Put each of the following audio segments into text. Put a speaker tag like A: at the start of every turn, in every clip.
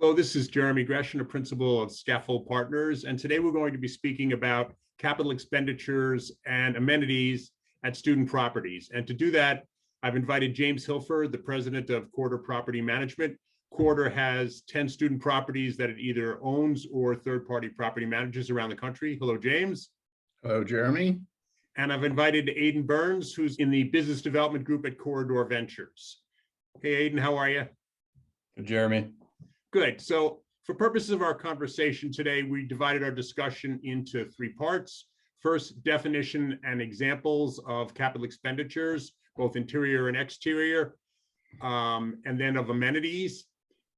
A: Hello, this is Jeremy Gresham, a principal of Scaffold Partners, and today we're going to be speaking about capital expenditures and amenities at student properties. And to do that, I've invited James Hilford, the president of Quarter Property Management. Quarter has 10 student properties that it either owns or third-party property manages around the country. Hello, James.
B: Hello, Jeremy.
A: And I've invited Aidan Burns, who's in the business development group at Corridor Ventures. Hey, Aidan, how are you?
B: Good, Jeremy.
A: Good. So for purposes of our conversation today, we divided our discussion into three parts. First, definition and examples of capital expenditures, both interior and exterior, and then of amenities.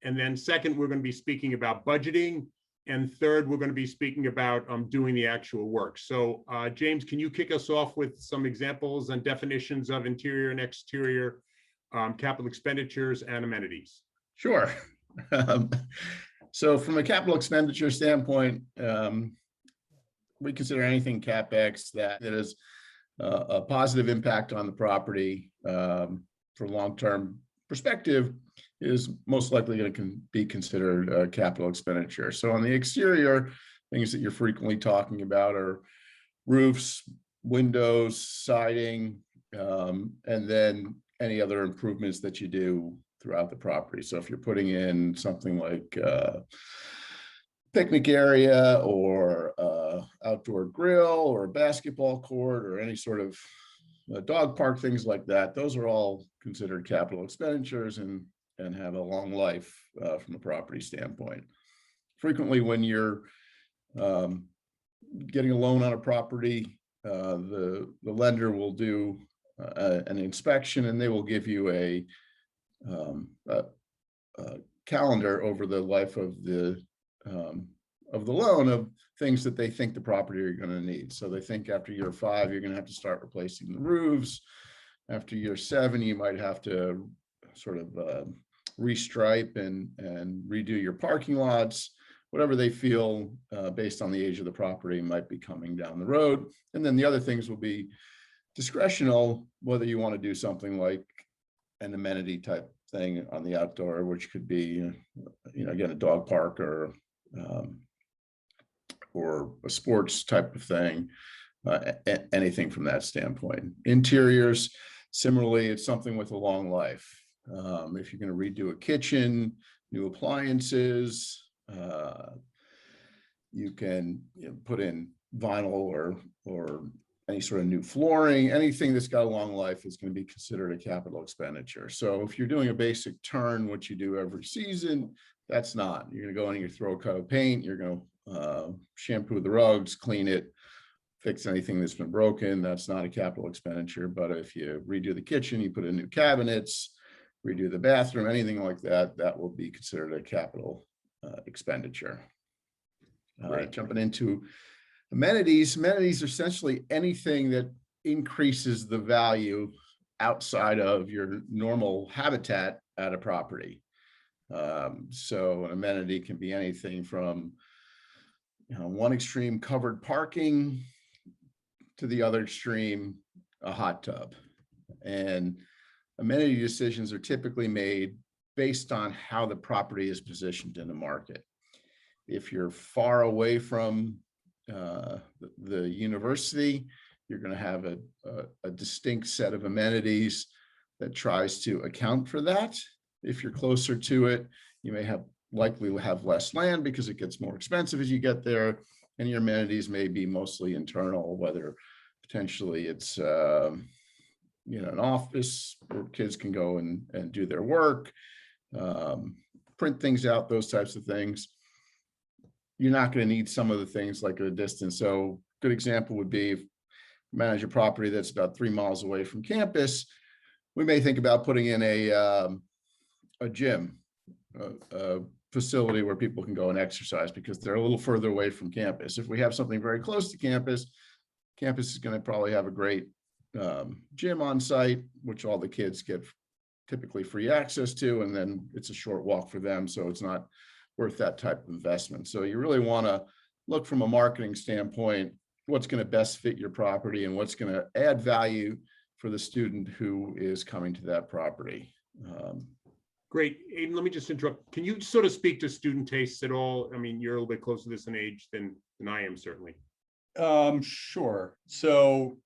A: And then second, we're going to be speaking about budgeting. And third, we're going to be speaking about doing the actual work. So James, can you kick us off with some examples and definitions of interior and exterior capital expenditures and amenities?
B: Sure. So from a capital expenditure standpoint, we consider anything CapEx that is a positive impact on the property for long-term perspective is most likely going to be considered a capital expenditure. So on the exterior, things that you're frequently talking about are roofs, windows, siding, and then any other improvements that you do throughout the property. So if you're putting in something like picnic area or outdoor grill or a basketball court or any sort of dog park, things like that, those are all considered capital expenditures and have a long life from a property standpoint. Frequently, when you're getting a loan on a property, the lender will do an inspection, and they will give you a calendar over the life of the loan of things that they think the property are going to need. So they think after year 5, you're going to have to start replacing the roofs. After year 7, you might have to sort of restripe and redo your parking lots, whatever they feel based on the age of the property might be coming down the road. And then the other things will be discretional, whether you want to do something like an amenity type thing on the outdoor, which could be, again, a dog park or a sports type of thing, anything from that standpoint. Interiors, similarly, it's something with a long life. If you're going to redo a kitchen, new appliances, you can put in vinyl or any sort of new flooring, anything that's got a long life is going to be considered a capital expenditure. So if you're doing a basic turn, which you do every season, that's not. You're going to go in and you throw a coat of paint, you're going to shampoo the rugs, clean it, fix anything that's been broken. That's not a capital expenditure. But if you redo the kitchen, you put in new cabinets, redo the bathroom, anything like that, that will be considered a capital expenditure. Jumping into amenities are essentially anything that increases the value outside of your normal habitat at a property. So an amenity can be anything from one extreme, covered parking, to the other extreme, a hot tub. And amenity decisions are typically made based on how the property is positioned in the market. If you're far away from the university, you're going to have a distinct set of amenities that tries to account for that. If you're closer to it, you may likely have less land because it gets more expensive as you get there, and your amenities may be mostly internal, whether potentially it's an office where kids can go and do their work, print things out, those types of things. You're not going to need some of the things like a distance. So good example would be if you manage a property that's about 3 miles away from campus, we may think about putting in a gym, a facility where people can go and exercise because they're a little further away from campus. If we have something very close to campus, campus is going to probably have a great gym on site, which all the kids get typically free access to, and then it's a short walk for them, so it's not worth that type of investment. So you really want to look from a marketing standpoint, what's going to best fit your property and what's going to add value for the student who is coming to that property.
A: Great. Aiden, let me just interrupt. Can you sort of speak to student tastes at all? I mean, you're a little bit closer to this in age than I am, certainly.
C: Sure. So,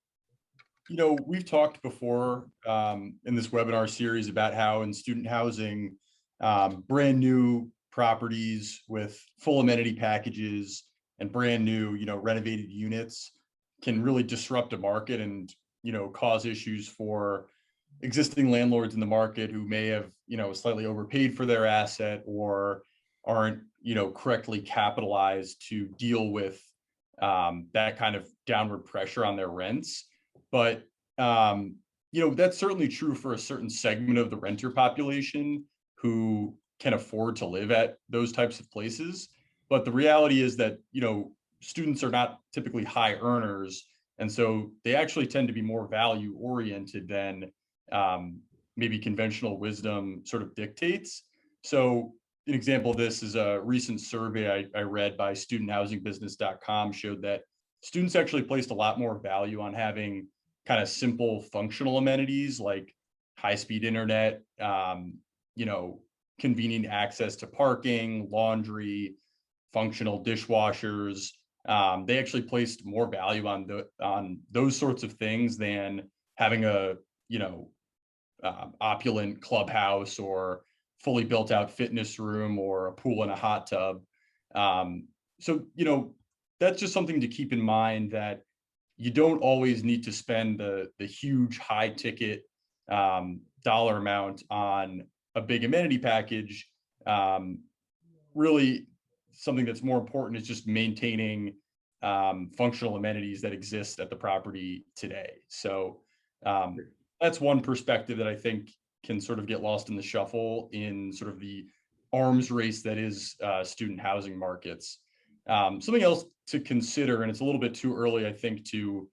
C: we've talked before in this webinar series about how in student housing, brand new properties with full amenity packages and brand new, renovated units can really disrupt a market and, cause issues for existing landlords in the market who may have, slightly overpaid for their asset or aren't, correctly capitalized to deal with that kind of downward pressure on their rents. But that's certainly true for a certain segment of the renter population who can afford to live at those types of places. But the reality is that, students are not typically high earners. And so they actually tend to be more value oriented than maybe conventional wisdom sort of dictates. So an example of this is a recent survey I read by studenthousingbusiness.com showed that students actually placed a lot more value on having kind of simple functional amenities like high-speed internet, convenient access to parking, laundry, functional dishwashers. They actually placed more value on those sorts of things than having a opulent clubhouse or fully built out fitness room or a pool and a hot tub. So that's just something to keep in mind, that you don't always need to spend the huge high ticket dollar amount on a big amenity package. Really, something that's more important is just maintaining functional amenities that exist at the property today. So that's one perspective that I think can sort of get lost in the shuffle in sort of the arms race that is student housing markets. Something else to consider, and it's a little bit too early, I think, to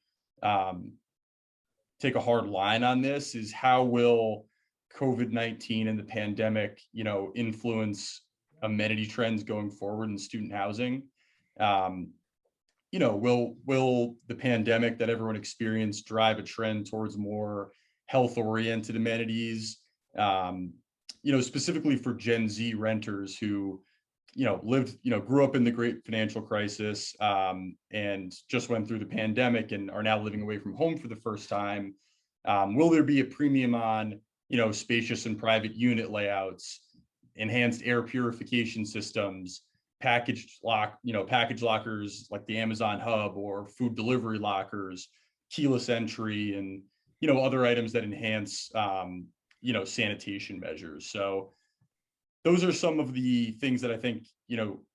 C: take a hard line on this, is how will COVID-19 and the pandemic, influence amenity trends going forward in student housing? Will the pandemic that everyone experienced drive a trend towards more health-oriented amenities? Specifically for Gen Z renters who, grew up in the great financial crisis and just went through the pandemic and are now living away from home for the first time. Will there be a premium on, spacious and private unit layouts, enhanced air purification systems, package lockers like the Amazon Hub, or food delivery lockers, keyless entry, and, other items that enhance, sanitation measures? So those are some of the things that I think,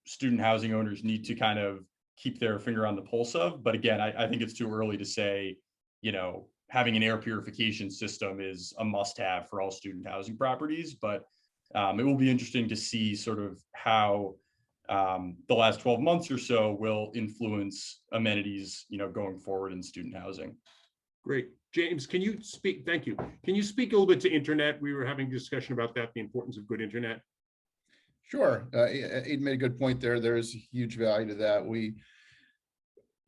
C: student housing owners need to kind of keep their finger on the pulse of. But again, I think it's too early to say, having an air purification system is a must-have for all student housing properties. But it will be interesting to see sort of how the last 12 months or so will influence amenities, going forward in student housing.
A: Great. James, can you speak? Thank you. Can you speak a little bit to internet? We were having a discussion about that, the importance of good internet.
B: Sure. Aiden made a good point there. There is huge value to that. We,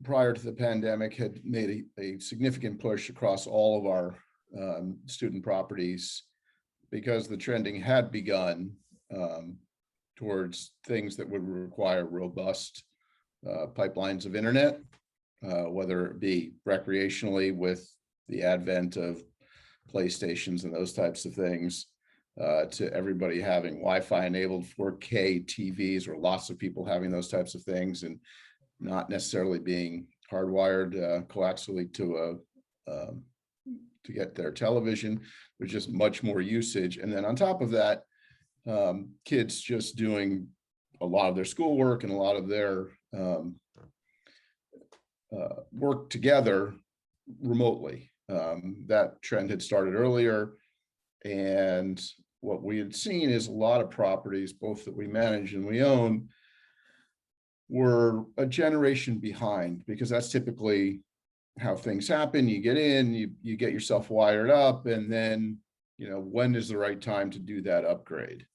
B: prior to the pandemic, had made a significant push across all of our student properties, because the trending had begun towards things that would require robust pipelines of internet, whether it be recreationally with the advent of PlayStations and those types of things, to everybody having Wi-Fi enabled 4K TVs, or lots of people having those types of things and not necessarily being hardwired coaxially to get their television. There's just much more usage. And then on top of that, kids just doing a lot of their schoolwork and a lot of their work together remotely. That trend had started earlier, and what we had seen is a lot of properties, both that we manage and we own, were a generation behind, because that's typically how things happen. You get in, you get yourself wired up, and then, when is the right time to do that upgrade?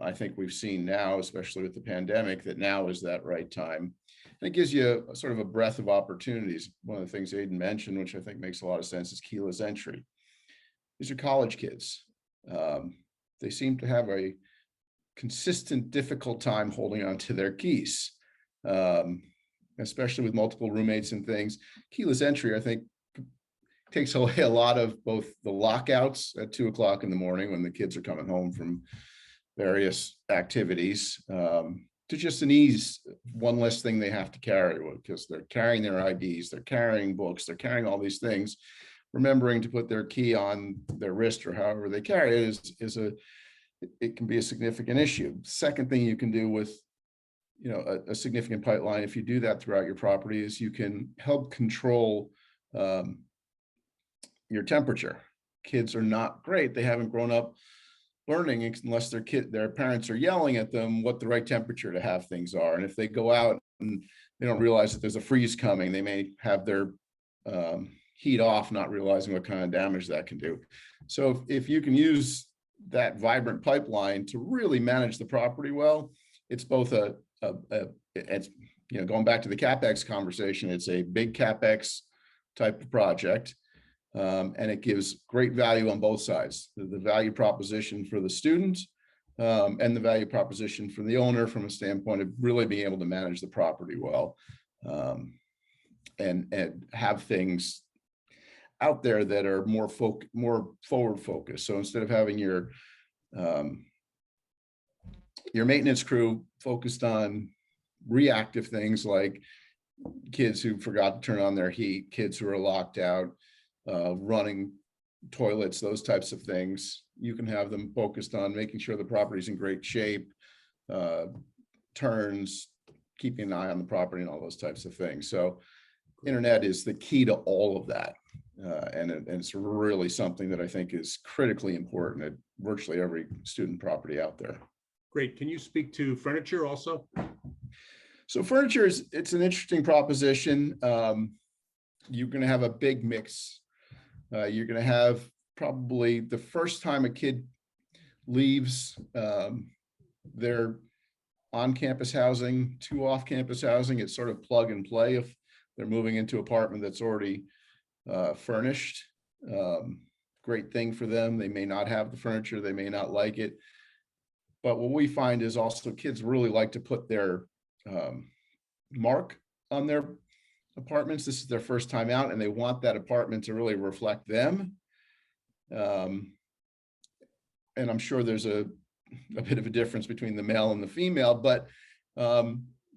B: I think we've seen now, especially with the pandemic, that now is that right time. And it gives you a sort of a breadth of opportunities. One of the things Aiden mentioned, which I think makes a lot of sense, is keyless entry. These are college kids. they seem to have a consistent, difficult time holding on to their keys, especially with multiple roommates and things. Keyless entry, I think, takes away a lot of both the lockouts at 2 o'clock in the morning when the kids are coming home from various activities, to just an ease, one less thing they have to carry, because they're carrying their IDs, they're carrying books, they're carrying all these things. Remembering to put their key on their wrist or however they carry it it can be a significant issue. Second thing you can do with, you know, a significant pipeline, if you do that throughout your property, is you can help control your temperature. Kids are not great. They haven't grown up learning unless their parents are yelling at them what the right temperature to have things are. And if they go out and they don't realize that there's a freeze coming, they may have their heat off, not realizing what kind of damage that can do. So if you can use that vibrant pipeline to really manage the property well, it's both it's, you know, going back to the CapEx conversation, it's a big CapEx type of project. And it gives great value on both sides, the value proposition for the student, and the value proposition for the owner from a standpoint of really being able to manage the property well, and have things out there that are more forward focused. So instead of having your maintenance crew focused on reactive things like kids who forgot to turn on their heat, kids who are locked out, running toilets, those types of things, you can have them focused on making sure the property's in great shape, turns, keeping an eye on the property, and all those types of things. So internet is the key to all of that. And it's really something that I think is critically important at virtually every student property out there.
A: Great. Can you speak to furniture also?
B: So furniture it's an interesting proposition. You're going to have a big mix. You're going to have probably the first time a kid leaves their on-campus housing to off-campus housing, it's sort of plug and play. If they're moving into an apartment that's already furnished, great thing for them. They may not have the furniture, they may not like it, but what we find is also kids really like to put their mark on their apartments. This is their first time out, and they want that apartment to really reflect them. And I'm sure there's a bit of a difference between the male and the female, but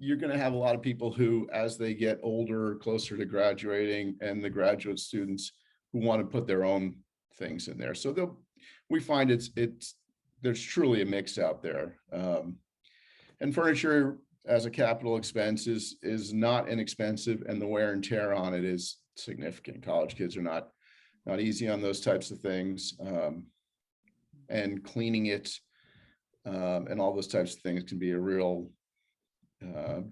B: you're going to have a lot of people who, as they get older, closer to graduating, and the graduate students who want to put their own things in there. So we find there's truly a mix out there. And furniture as a capital expense is not inexpensive, and the wear and tear on it is significant. College kids are not easy on those types of things, and cleaning it and all those types of things can be a real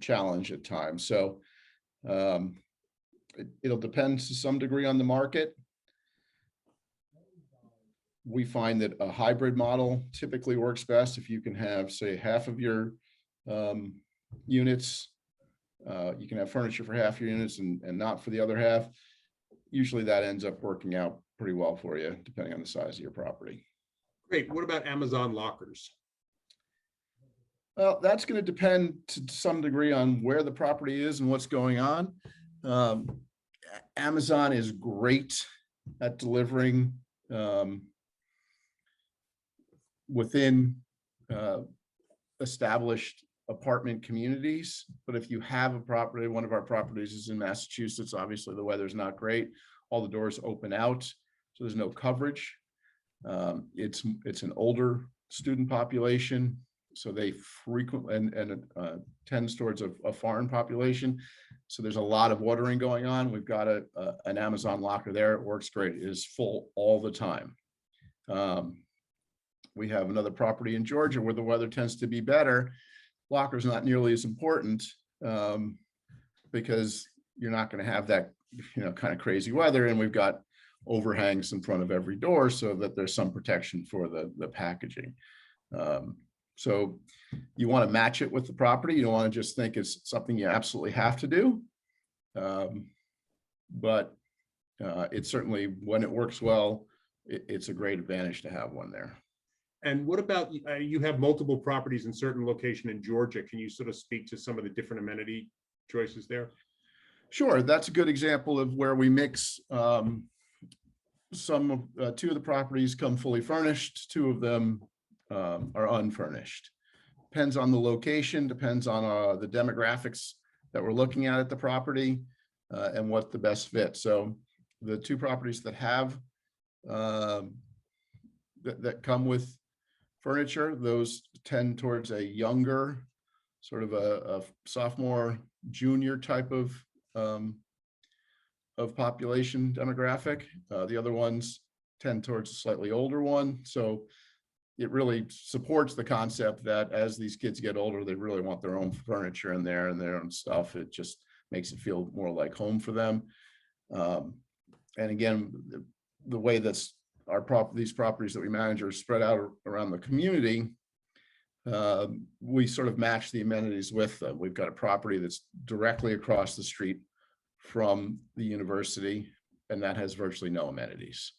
B: challenge at times. So it'll depend to some degree on the market. We find that a hybrid model typically works best if you can have, say, half of your units, you can have furniture for half your units and not for the other half. Usually that ends up working out pretty well for you, depending on the size of your property.
A: Great. What about Amazon lockers?
B: Well, that's going to depend to some degree on where the property is and what's going on. Amazon is great at delivering within established apartment communities. But if you have a property, one of our properties is in Massachusetts, obviously the weather's not great. All the doors open out, so there's no coverage. It's an older student population, so they frequently and tends towards a foreign population. So there's a lot of watering going on. We've got an Amazon locker there. It works great. It is full all the time. We have another property in Georgia where the weather tends to be better. Locker's not nearly as important because you're not going to have that, kind of crazy weather. And we've got overhangs in front of every door so that there's some protection for the packaging. So you want to match it with the property. You don't want to just think it's something you absolutely have to do. But it's certainly, when it works well, it's a great advantage to have one there.
A: And what about, you have multiple properties in certain location in Georgia. Can you sort of speak to some of the different amenity choices there?
B: Sure, that's a good example of where we mix two of the properties come fully furnished, two of them are unfurnished. Depends on the location, depends on the demographics that we're looking at the property and what the best fit. So the two properties that have that come with furniture, those tend towards a younger, sort of a sophomore, junior type of population demographic. The other ones tend towards a slightly older one. So it really supports the concept that as these kids get older, they really want their own furniture in there and their own stuff. It just makes it feel more like home for them. And again, the way that's these properties that we manage are spread out around the community, we sort of match the amenities with them. We've got a property that's directly across the street from the university, and that has virtually no amenities.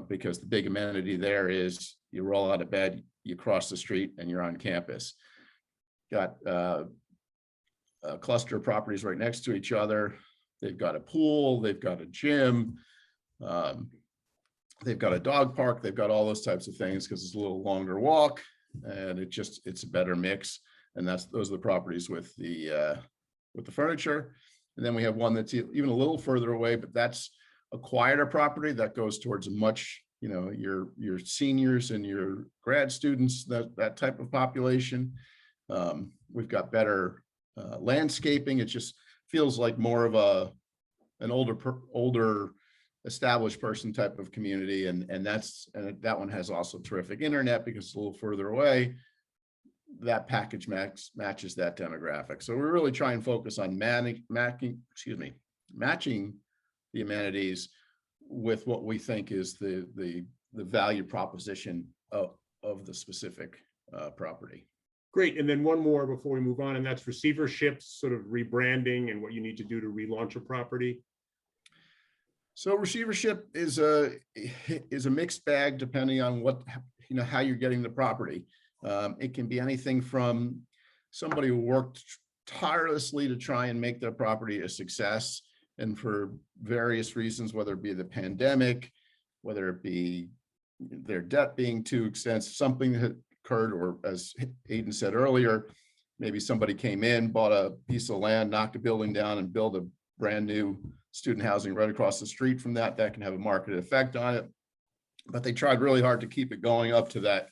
B: Because the big amenity there is you roll out of bed, you cross the street, and you're on campus. Got a cluster of properties right next to each other. They've got a pool, they've got a gym, they've got a dog park, they've got all those types of things because it's a little longer walk, and it's a better mix. And those are the properties with the furniture. And then we have one that's even a little further away, but that's a quieter property that goes towards a much, your seniors and your grad students, that type of population. We've got better landscaping. It just feels like more of an older established person type of community, and that one has also terrific internet because it's a little further away. That package matches that demographic. So we're really trying to focus on matching the amenities with what we think is the value proposition of the specific property.
A: Great. And then one more before we move on, and that's receivership, sort of rebranding and what you need to do to relaunch a property.
B: So receivership is a mixed bag depending on how you're getting the property. It can be anything from somebody who worked tirelessly to try and make their property a success, and for various reasons, whether it be the pandemic, whether it be their debt being too extensive, something that occurred, or as Aidan said earlier, maybe somebody came in, bought a piece of land, knocked a building down, and built a brand new student housing right across the street from that. That can have a market effect on it. But they tried really hard to keep it going up to that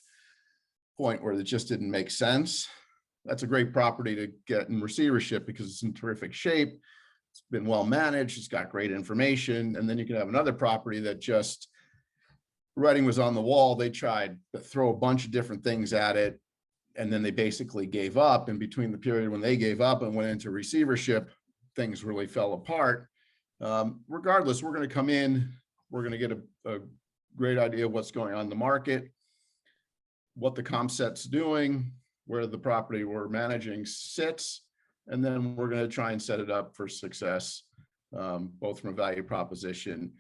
B: point where it just didn't make sense. That's a great property to get in receivership because it's in terrific shape. It's been well managed. It's got great information. And then you can have another property that just writing was on the wall. They tried to throw a bunch of different things at it, and then they basically gave up. And between the period when they gave up and went into receivership, things really fell apart. Regardless, we're going to come in, we're going to get a great idea of what's going on in the market, what the comp set's doing, where the property we're managing sits, and then we're going to try and set it up for success, both from a value proposition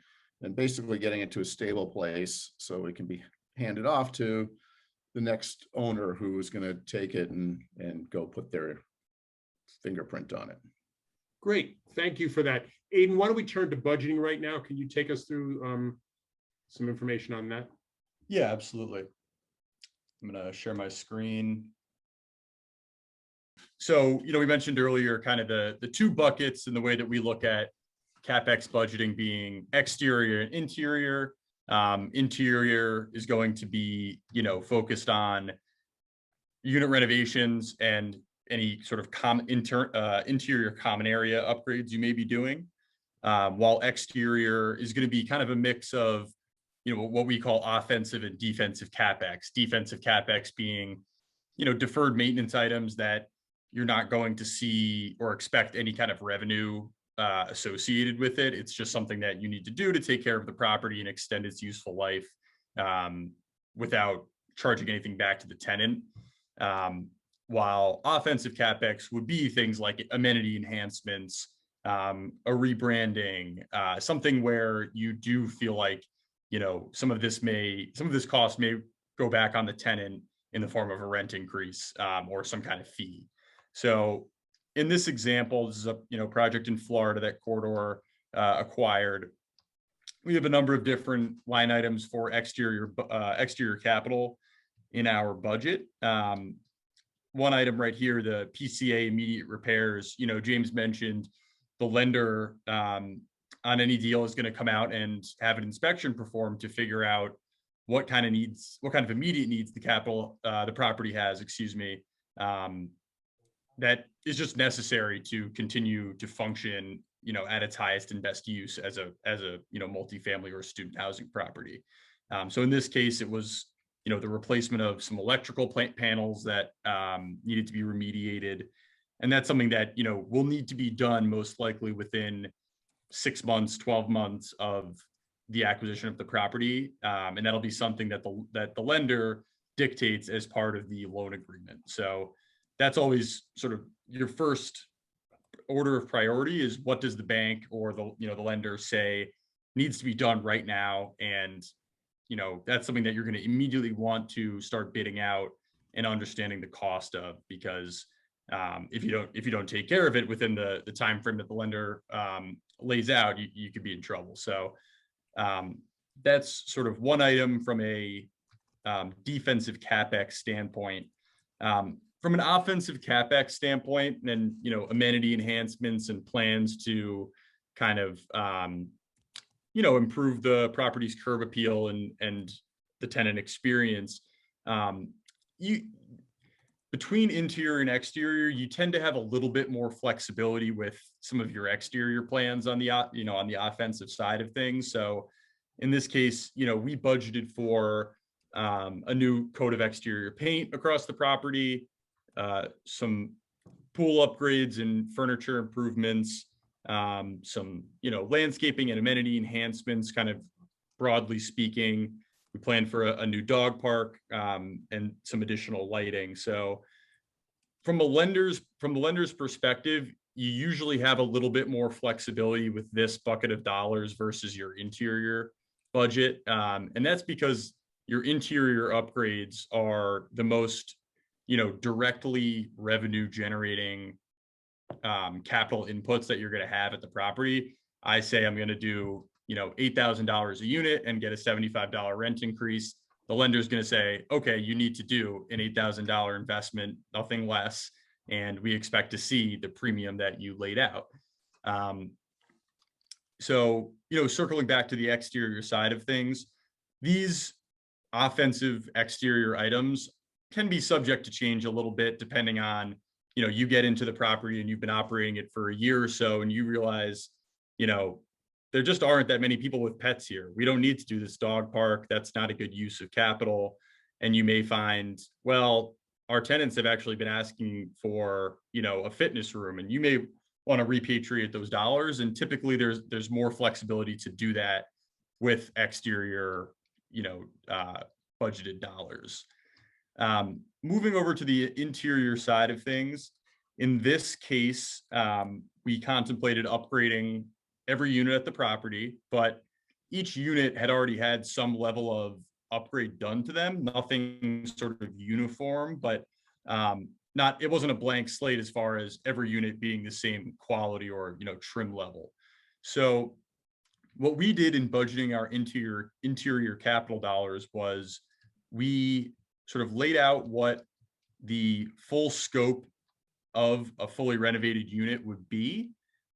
B: and basically getting it to a stable place so it can be handed off to the next owner who is going to take it and go put their fingerprint on it.
A: Great. Thank you for that. Aidan, why don't we turn to budgeting right now? Can you take us through some information on that?
C: Yeah, absolutely. I'm going to share my screen. So, we mentioned earlier kind of the two buckets in the way that we look at CapEx budgeting being exterior and interior. Interior is going to be, focused on unit renovations and any sort of interior common area upgrades you may be doing, while exterior is going to be kind of a mix of, what we call offensive and defensive CapEx. Defensive CapEx being, deferred maintenance items that you're not going to see or expect any kind of revenue associated with it. It's just something that you need to do to take care of the property and extend its useful life without charging anything back to the tenant. While offensive CapEx would be things like amenity enhancements, a rebranding, something where you do feel like, some of this cost may go back on the tenant in the form of a rent increase or some kind of fee. So in this example, this is a project in Florida that Corridor acquired. We have a number of different line items for exterior capital in our budget. One item right here, the PCA immediate repairs. James mentioned the lender on any deal is going to come out and have an inspection performed to figure out what kind of immediate needs the property has, that is just necessary to continue to function, at its highest and best use as a multifamily or student housing property. So in this case, it was, the replacement of some electrical plant panels that needed to be remediated. And that's something that, will need to be done most likely within 6 months, 12 months of the acquisition of the property. And that'll be something that the lender dictates as part of the loan agreement. So that's always sort of your first order of priority, is what does the bank or the lender say needs to be done right now. And, that's something that you're going to immediately want to start bidding out and understanding the cost of, because if you don't take care of it within the time frame that the lender lays out, you could be in trouble. So that's sort of one item from a defensive CapEx standpoint. From an offensive CapEx standpoint, and amenity enhancements and plans to kind of improve the property's curb appeal and the tenant experience. Between interior and exterior, you tend to have a little bit more flexibility with some of your exterior plans on the on the offensive side of things. So in this case, we budgeted for a new coat of exterior paint across the property, some pool upgrades and furniture improvements, some landscaping and amenity enhancements, kind of broadly speaking. We plan for a new dog park and some additional lighting. So from the lender's perspective, you usually have a little bit more flexibility with this bucket of dollars versus your interior budget. And that's because your interior upgrades are the most, directly revenue generating capital inputs that you're going to have at the property. I say I'm going to do, $8,000 a unit and get a $75 rent increase. The lender's going to say, okay, you need to do an $8,000 investment, nothing less. And we expect to see the premium that you laid out. So, circling back to the exterior side of things, these offensive exterior items can be subject to change a little bit depending on, you get into the property and you've been operating it for a year or so and you realize, there just aren't that many people with pets here. We don't need to do this dog park. That's not a good use of capital. And you may find, well, our tenants have actually been asking for, a fitness room, and you may want to repatriate those dollars. And typically there's more flexibility to do that with exterior, budgeted dollars. Moving over to the interior side of things, in this case, we contemplated upgrading every unit at the property, but each unit had already had some level of upgrade done to them, nothing sort of uniform, but it wasn't a blank slate as far as every unit being the same quality or, trim level. So what we did in budgeting our interior capital dollars was we sort of laid out what the full scope of a fully renovated unit would be.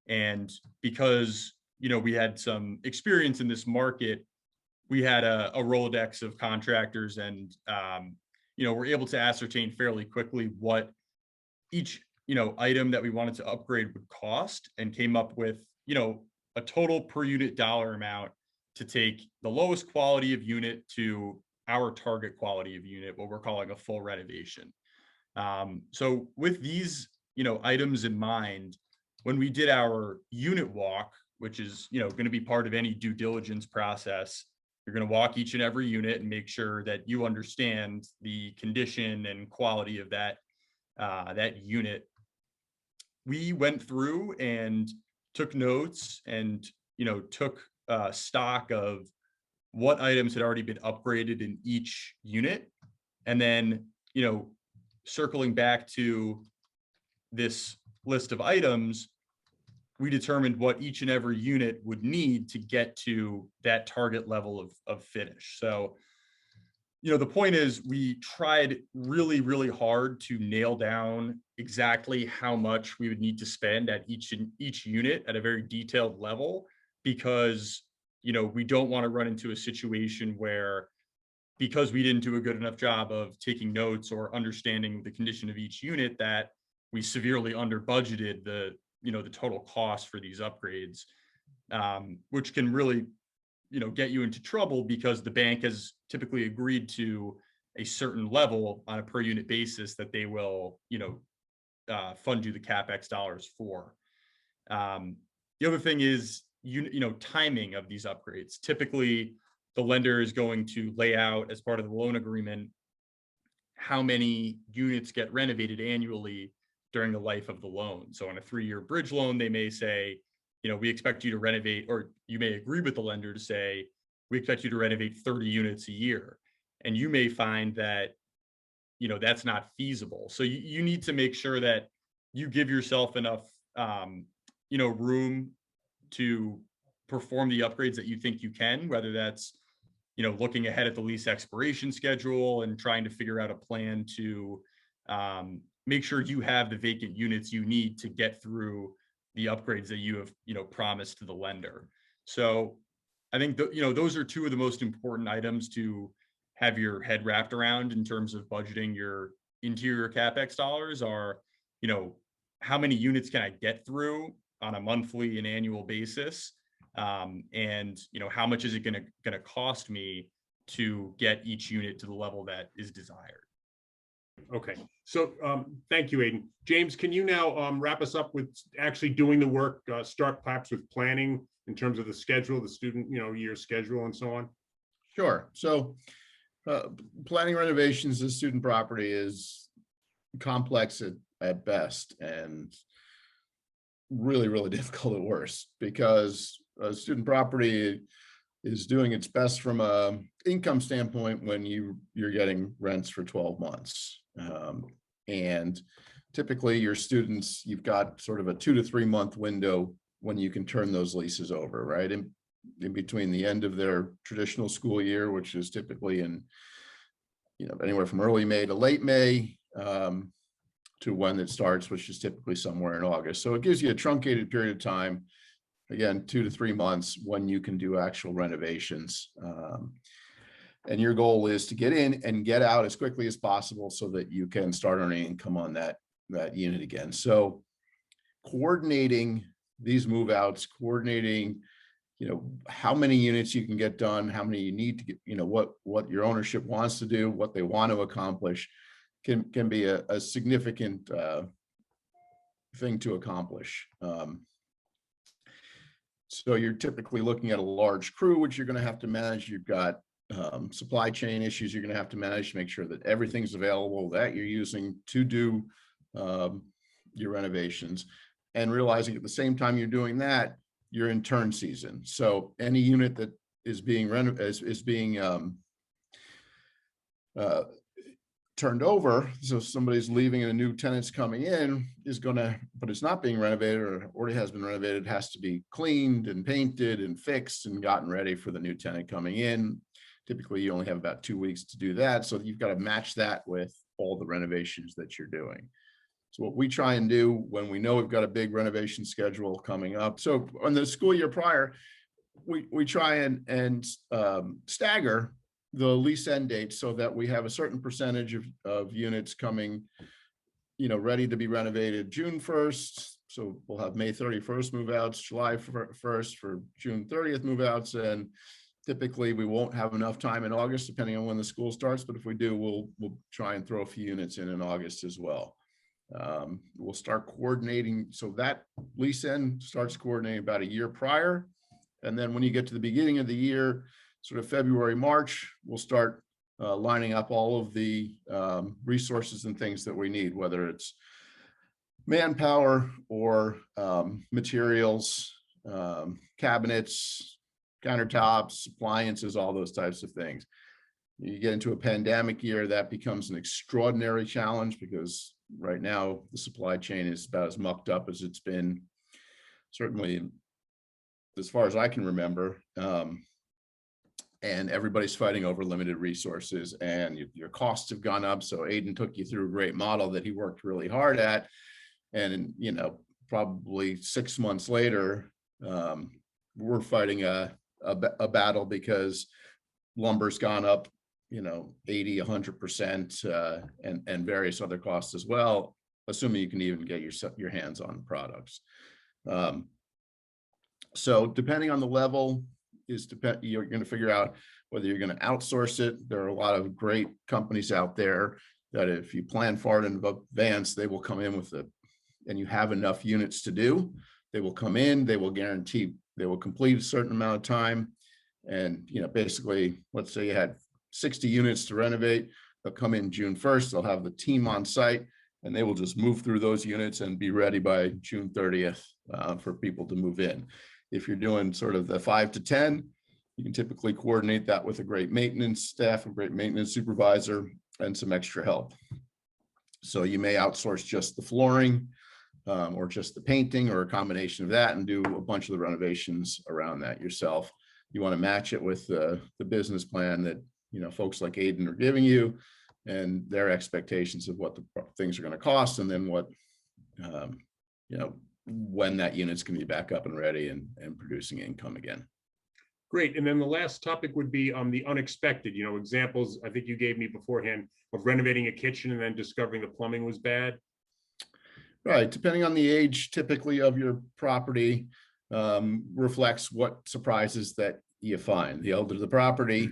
C: And because, we had some experience in this market, we had a Rolodex of contractors and, we're able to ascertain fairly quickly what each, item that we wanted to upgrade would cost, and came up with, a total per unit dollar amount to take the lowest quality of unit to our target quality of unit, what we're calling a full renovation. So with these, items in mind, when we did our unit walk, which is, going to be part of any due diligence process, you're going to walk each and every unit and make sure that you understand the condition and quality of that unit. We went through and took notes and, took stock of what items had already been upgraded in each unit. And then, circling back to this list of items, we determined what each and every unit would need to get to that target level of finish. So, the point is we tried really, really hard to nail down exactly how much we would need to spend at each unit at a very detailed level, because, we don't want to run into a situation where, because we didn't do a good enough job of taking notes or understanding the condition of each unit, that we severely under budgeted the total cost for these upgrades, which can really, get you into trouble, because the bank has typically agreed to a certain level on a per unit basis that they will, fund you the CapEx dollars for. The other thing is, timing of these upgrades. Typically, the lender is going to lay out as part of the loan agreement how many units get renovated annually during the life of the loan. So on a 3-year bridge loan, they may say, we expect you to renovate, or you may agree with the lender to say, we expect you to renovate 30 units a year. And you may find that, that's not feasible. So you need to make sure that you give yourself enough, room to perform the upgrades that you think you can, whether that's, looking ahead at the lease expiration schedule and trying to figure out a plan to make sure you have the vacant units you need to get through the upgrades that you have, promised to the lender. So I think, those are two of the most important items to have your head wrapped around in terms of budgeting your interior CapEx dollars are, how many units can I get through on a monthly and annual basis? And, how much is it going to cost me to get each unit to the level that is desired?
A: Okay, so thank you, Aidan. James, can you now wrap us up with actually doing the work, start perhaps with planning in terms of the schedule, the student, year schedule and so on?
B: Sure. So planning renovations of student property is complex at best and really, really difficult at worst, because student property is doing its best from a income standpoint when you're getting rents for 12 months. And typically your students, you've got sort of a 2 to 3 month window when you can turn those leases over, right? In between the end of their traditional school year, which is typically in, anywhere from early May to late May, to when it starts, which is typically somewhere in August. So it gives you a truncated period of time, again, 2 to 3 months when you can do actual renovations. And your goal is to get in and get out as quickly as possible so that you can start earning income on that unit again. So coordinating these move outs, coordinating, how many units you can get done, how many you need to get, what your ownership wants to do, what they want to accomplish can be a significant thing to accomplish. So you're typically looking at a large crew, which you're going to have to manage. You've got supply chain issues you're going to have to manage to make sure that everything's available that you're using to do your renovations, and realizing at the same time you're doing that, you're in turn season. So any unit that is being turned over, so somebody's leaving and a new tenant's coming in, is going to, but it's not being renovated or already has been renovated, has to be cleaned and painted and fixed and gotten ready for the new tenant coming in. Typically you only have about 2 weeks to do that, so you've got to match that with all the renovations that you're doing. So what we try and do when we know we've got a big renovation schedule coming up, so on the school year prior, we try and stagger the lease end date so that we have a certain percentage of units coming, ready to be renovated June 1st. So we'll have May 31st move outs, July 1st for June 30th move outs. And typically we won't have enough time in August, depending on when the school starts. But if we do, we'll try and throw a few units in August as well. We'll start coordinating. So that lease end starts coordinating about a year prior. And then when you get to the beginning of the year, sort of February, March, we'll start lining up all of the resources and things that we need, whether it's manpower or materials, cabinets, countertops, appliances, all those types of things. You get into a pandemic year, that becomes an extraordinary challenge because right now the supply chain is about as mucked up as it's been, certainly as far as I can remember. And everybody's fighting over limited resources, and your costs have gone up. So Aiden took you through a great model that he worked really hard at. And, you know, probably 6 months later, we're fighting a battle because lumber's gone up, you know, 80, 100%, and various other costs as well, assuming you can even get your hands on products. So depending on the level, you're going to figure out whether you're going to outsource it. There are a lot of great companies out there that if you plan for it in advance, they will come in with and you have enough units to do, they will come in, they will guarantee, they will complete a certain amount of time. And, you know, basically, let's say you had 60 units to renovate, they'll come in June 1st, they'll have the team on site, and they will just move through those units and be ready by June 30th for people to move in. If you're doing sort of the 5 to 10, you can typically coordinate that with a great maintenance staff, a great maintenance supervisor, and some extra help. So you may outsource just the flooring or just the painting or a combination of that and do a bunch of the renovations around that yourself. You want to match it with the business plan that, you know, folks like Aiden are giving you and their expectations of what the things are going to cost, and then what, you know, when that unit's going to be back up and ready and producing income again.
A: Great. And then the last topic would be the unexpected, you know, examples I think you gave me beforehand of renovating a kitchen and then discovering the plumbing was bad.
B: Right. Depending on the age typically of your property, reflects what surprises that you find. The older the property,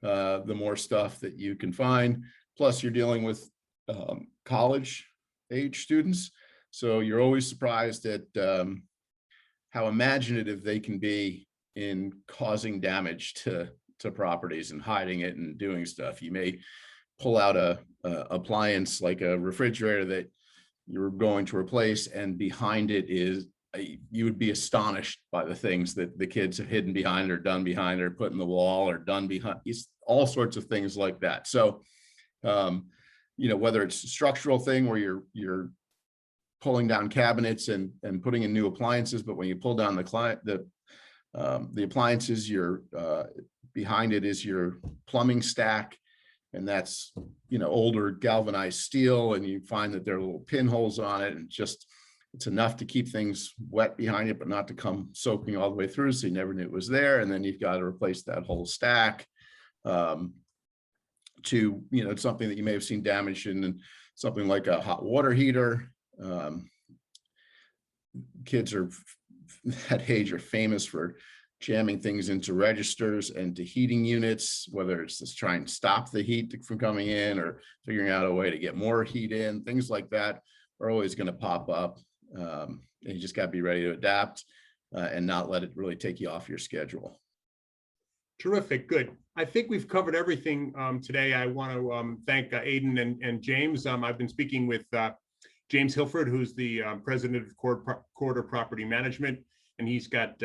B: the more stuff that you can find. Plus you're dealing with college age students. So you're always surprised at how imaginative they can be in causing damage to properties and hiding it and doing stuff. You may pull out a appliance like a refrigerator that you're going to replace, and behind it is, you would be astonished by the things that the kids have hidden behind or done behind or put in the wall or done behind, all sorts of things like that. So, you know, whether it's a structural thing where you're pulling down cabinets and putting in new appliances, but when you pull down the appliances, behind it is your plumbing stack, and that's, you know, older galvanized steel, and you find that there are little pinholes on it, and just it's enough to keep things wet behind it, but not to come soaking all the way through, so you never knew it was there. And then you've got to replace that whole stack to, you know, it's something that you may have seen damaged in something like a hot water heater. Kids that age are famous for jamming things into registers and to heating units, whether it's just trying to stop the heat from coming in or figuring out a way to get more heat in. Things like that are always going to pop up. And you just got to be ready to adapt and not let it really take you off your schedule.
A: Terrific. Good. I think we've covered everything today. I want to thank Aiden and James. I've been speaking with James Hilford, who's the president of Corridor Property Management, and he's got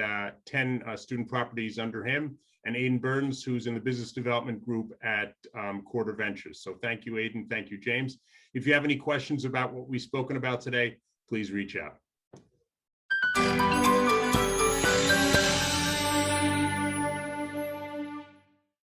A: 10 student properties under him, and Aiden Burns, who's in the business development group at Corridor Ventures. So thank you, Aiden. Thank you, James. If you have any questions about what we've spoken about today, please reach out.